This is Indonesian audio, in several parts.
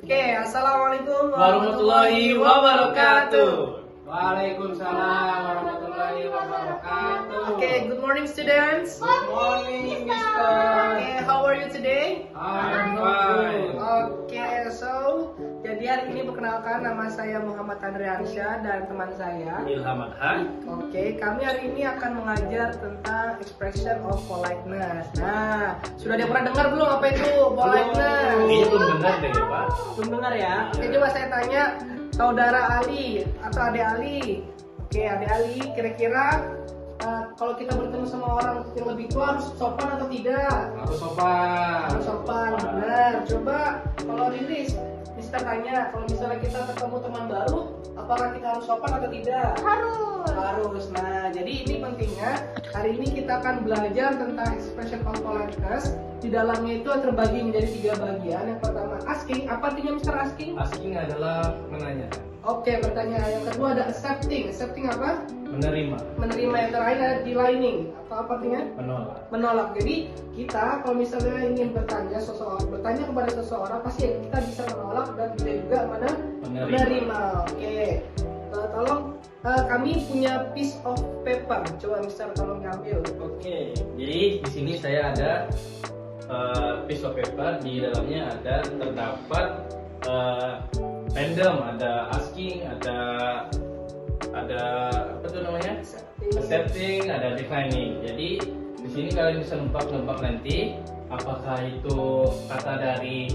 Oke, assalamualaikum Warahmatullahi wabarakatuh. Waalaikumsalam warahmatullahi wabarakatuh. Oke, good morning students. Good morning, Mister. Oke, how are you today? I'm fine. Oke, jadi hari ini perkenalkan nama saya Muhammad Andriansyah dan teman saya. Ilham Adhan. Oke, kami hari ini akan mengajar tentang expression of politeness. Nah, sudah ada yang pernah dengar belum apa itu politeness? Ini belum dengar deh ya Pak. Belum dengar ya? Oke, coba saya tanya saudara Ali atau adik Ali. Oke, adik Ali, kira-kira kalau kita bertemu sama orang yang lebih tua harus sopan atau tidak? Aku sopan. Harus sopan, benar. Coba kalau Riris, Mister tanya, kalau misalnya kita ketemu teman baru, apakah kita harus sopan atau tidak? Harus. Nah, jadi ini pentingnya. Hari ini kita akan belajar tentang expression of politeness. Di dalamnya itu terbagi menjadi 3 bagian. Yang pertama asking. Apa artinya Mister asking? Asking adalah menanyakan, Oke, bertanya. Yang kedua ada accepting. Accepting apa? menerima, Menerima. Yang terakhir ada declining. Apa artinya? menolak. Menolak. Jadi kita kalau misalnya ingin bertanya kepada seseorang, pasti kita bisa menolak dan bisa juga menerima. Oke. Tolong kami punya piece of paper. Coba Mister tolong ambil. Oke, jadi di sini saya ada piece of paper. Di dalamnya terdapat random, ada asking, ada apa tuh namanya? Accepting, ada declining. Jadi di sini kalian bisa nebak nanti apakah itu kata dari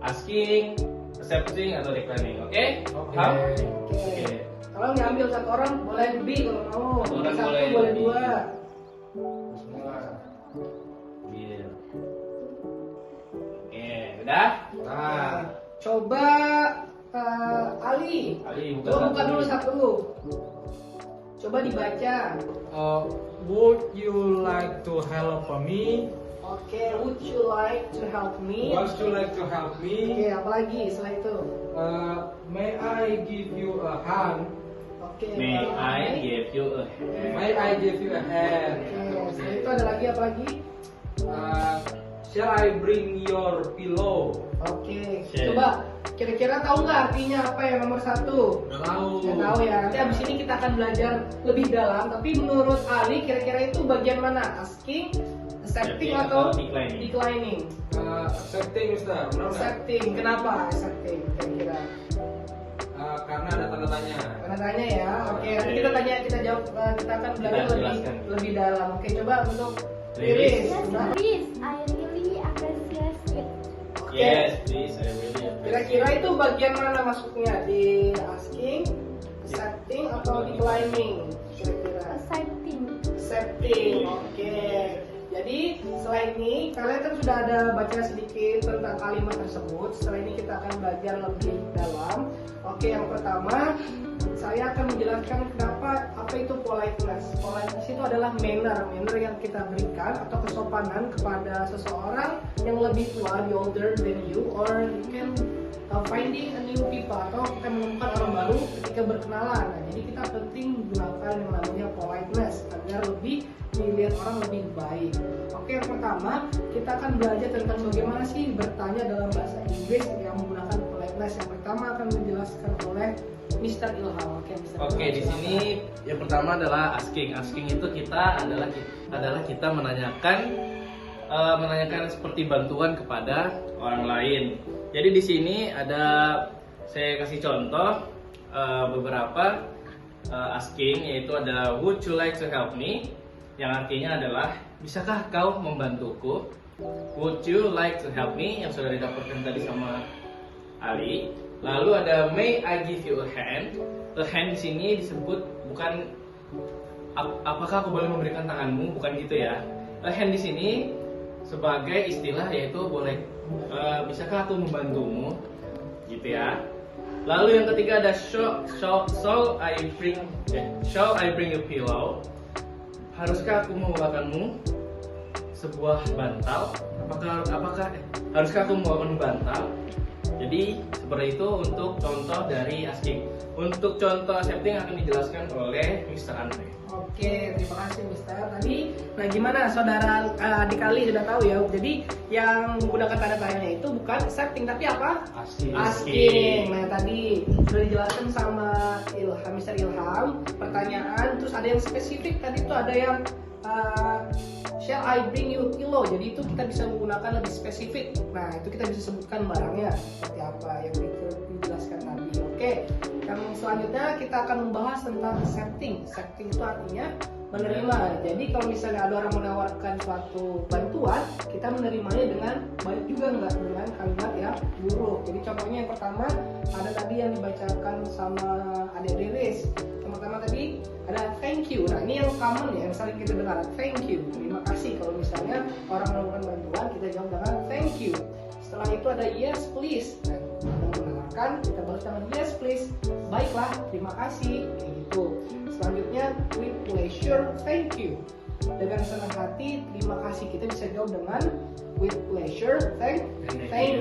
asking, accepting atau declining. Oke? Paham? Oke. Kalau ngambil satu orang boleh lebih kalau mau. Orang Satu boleh boleh lebih. 2. Semua. Iya. Oke, udah? Nah, Coba Ali. Ali Coba buka dulu satu. Coba dibaca. would you like to help me? Oke, would you like to help me? Would you like to help Oke, me? apalagi setelah itu? May I give you a hand? Oke. May I give you a hand? May I give you a hand? Oke, setelah itu ada lagi apa lagi? Shall I bring your pillow? Oke, Share. coba kira-kira tahu nggak artinya apa yang nomor 1? Udah tahu. Nggak tahu ya. Nanti abis ini kita akan belajar lebih dalam. Tapi menurut Ali, kira-kira itu bagian mana? Asking, accepting atau declining? Accepting, Mister. Benar nggak? Accepting. Kenapa accepting? Kira-kira? Karena ada tanda tanya. Karena tanya ya. Oke, nanti kita jawab. Kita akan belajar Kita jelaskan. lebih dalam. Oke, coba untuk Riris. Riris. Udah? Please, I really appreciate it. Oke. Yes, please, I really Kira-kira itu bagian mana masuknya? Di asking, accepting atau declining? Kira-kira? Accepting. Accepting. Oke. Jadi setelah ini kalian kan sudah ada baca sedikit tentang kalimat tersebut. Setelah ini kita akan belajar lebih dalam. Oke, yang pertama saya akan menjelaskan kenapa apa itu politeness. Politeness itu adalah manner yang kita berikan atau kesopanan kepada seseorang yang lebih tua, the older than you, or you can finding a new people, atau kita menemukan orang baru ketika berkenalan. Nah, jadi kita penting menggunakan yang namanya politeness agar lebih dilihat orang lebih baik. Oke, yang pertama kita akan belajar tentang bagaimana sih bertanya dalam bahasa Inggris yang menggunakan politeness. Yang pertama akan dijelaskan oleh Mr. Ilham. Oke, di sini yang pertama adalah asking. Asking itu adalah kita menanyakan seperti bantuan kepada orang lain. Jadi di sini saya kasih contoh beberapa asking, yaitu ada would you like to help me, yang artinya adalah bisakah kau membantuku. Would you like to help me, yang sudah didapatkan tadi sama Ali. Lalu ada may I give you a hand. A hand di sini disebut bukan apakah aku boleh memberikan tanganmu, bukan gitu ya. A hand di sini sebagai istilah, yaitu boleh bisakah aku membantumu, gitu ya. Lalu yang ketiga ada shall I bring a pillow. Haruskah aku membawakanmu sebuah bantal? Apakah haruskah aku membangun bantal? Jadi seperti itu untuk contoh dari asking. Untuk contoh accepting akan dijelaskan oleh Mr. Andre. Oke, terima kasih Mister. Tadi, nah gimana saudara adik kali sudah tahu ya. Jadi yang menggunakan tanda tanya itu bukan accepting tapi apa? Asking. Nah tadi sudah dijelaskan sama Ilham, Mister Ilham. Pertanyaan, terus ada yang spesifik. Tadi itu ada yang shall I bring you kilo? Jadi itu kita bisa menggunakan lebih spesifik. Nah itu kita bisa sebutkan barangnya seperti apa yang dijelaskan tadi. Oke, yang selanjutnya kita akan membahas tentang accepting. Accepting itu artinya menerima. Jadi kalau misalnya ada orang menawarkan suatu bantuan, kita menerimanya dengan baik juga enggak dengan kalimat yang buruk. Jadi contohnya yang pertama ada tadi yang dibacakan sama Adik Riris. Yang pertama tadi ada thank you. Nah ini yang common ya, yang sering kita dengar, thank you, terima kasih. Kalau misalnya orang menemukan bantuan, kita jawab dengan thank you. Setelah itu ada yes please. Nah, yang menawarkan kita balas dengan yes please, baiklah, terima kasih, kayak gitu. Selanjutnya with pleasure, thank you. Dengan senang hati, terima kasih. Kita bisa jawab dengan with pleasure, thank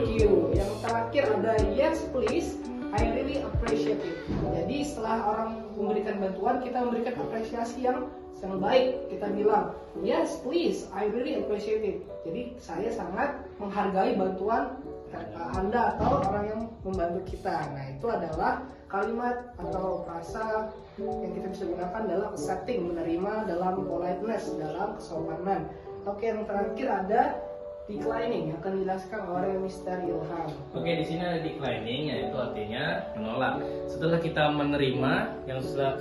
you. Yang terakhir ada yes please, I really appreciate it. Jadi setelah orang memberikan bantuan, kita memberikan apresiasi yang baik. Kita bilang, yes please, I really appreciate it. Jadi saya sangat menghargai bantuan Anda atau orang yang membantu kita. Nah itu adalah kalimat atau frasa yang kita bisa gunakan dalam accepting, menerima, dalam politeness, dalam kesopanan. Oke, yang terakhir ada declining, yang akan dijelaskan oleh Mr. Ilham. Oke, di sini ada declining, yaitu artinya menolak. Setelah kita menerima yang sudah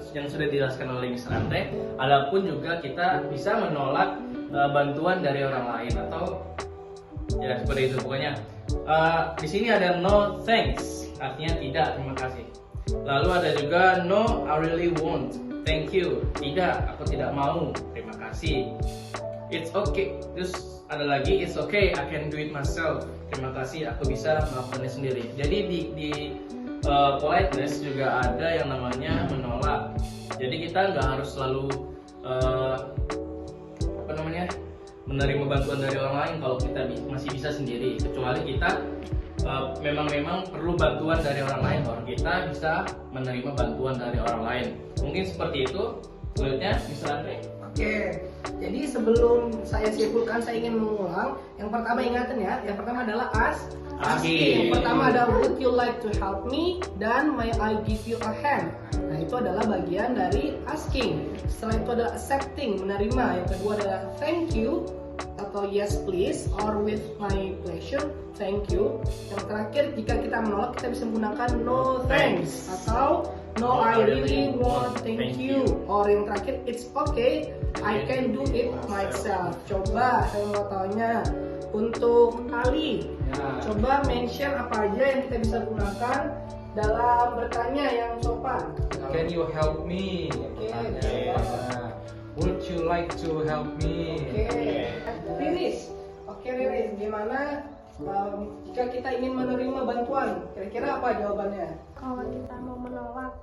dijelaskan oleh Mr. Andre, adapun juga kita bisa menolak bantuan dari orang lain atau ya seperti itu pokoknya. Di sini ada no thanks, artinya tidak, terima kasih. Lalu ada juga no, I really won't, thank you, tidak, aku tidak mau, terima kasih. It's okay, terus ada lagi it's okay, I can do it myself, terima kasih, aku bisa melakukannya sendiri. Jadi di politeness juga ada yang namanya menolak. Jadi kita nggak harus selalu menerima bantuan dari orang lain kalau kita masih bisa sendiri, kecuali kita memang perlu bantuan dari orang lain baru kita bisa menerima bantuan dari orang lain. Mungkin seperti itu. Selanjutnya Mr. Andre. Oke, jadi sebelum saya simpulkan, saya ingin mengulang. Yang pertama ingatan ya, yang pertama adalah asking. Yang pertama ada would you like to help me dan may I give you a hand. Nah itu adalah bagian dari asking. Setelah itu adalah accepting, menerima. Yang kedua adalah thank you atau yes please or with my pleasure, thank you. Yang terakhir jika kita menolak kita bisa menggunakan no thanks atau no I really won't, thank you. Or yang terakhir it's okay, I can do it myself. Coba saya mau tanya untuk Ali, coba mention apa aja yang kita bisa gunakan dalam bertanya yang sopan. Can you help me? Oke. Would you like to help me? Riris. Oke Riris, gimana jika kita ingin menerima bantuan? Kira-kira apa jawabannya? Kalau kita mau menolak,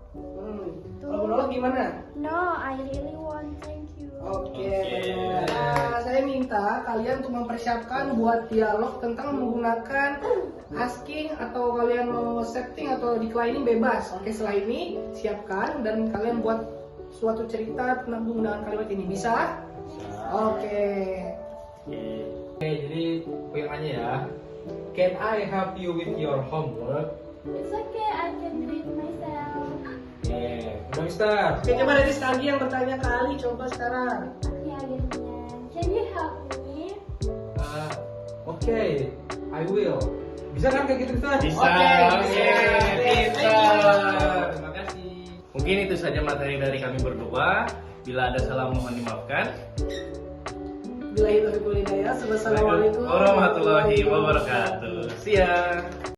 Kalau menolak gimana? no, I really want, thank you. Oke, benar. Nah, saya minta kalian untuk mempersiapkan buat dialog tentang menggunakan asking atau kalian mau accepting atau declining bebas. Oke, setelah ini siapkan dan kalian buat suatu cerita tentang penggunaan kalimat ini. Bisa? Oke. Oke, jadi pengennya ya. Can I help you with your homework? It's okay, I can do it myself. Udah Mister. Oke, coba dari lagi yang bertanya kali, coba sekarang. Oke, akhirnya. Can you help me? Oke, I will. Bisa kan kayak gitu Mister? Bisa. Oke. Pintar. Terima kasih. Mungkin itu saja materi dari kami berdua. Bila ada salah mohon dimaafkan. Bila itu hidayah. Wassalamualaikum Warahmatullahi wabarakatuh. See ya.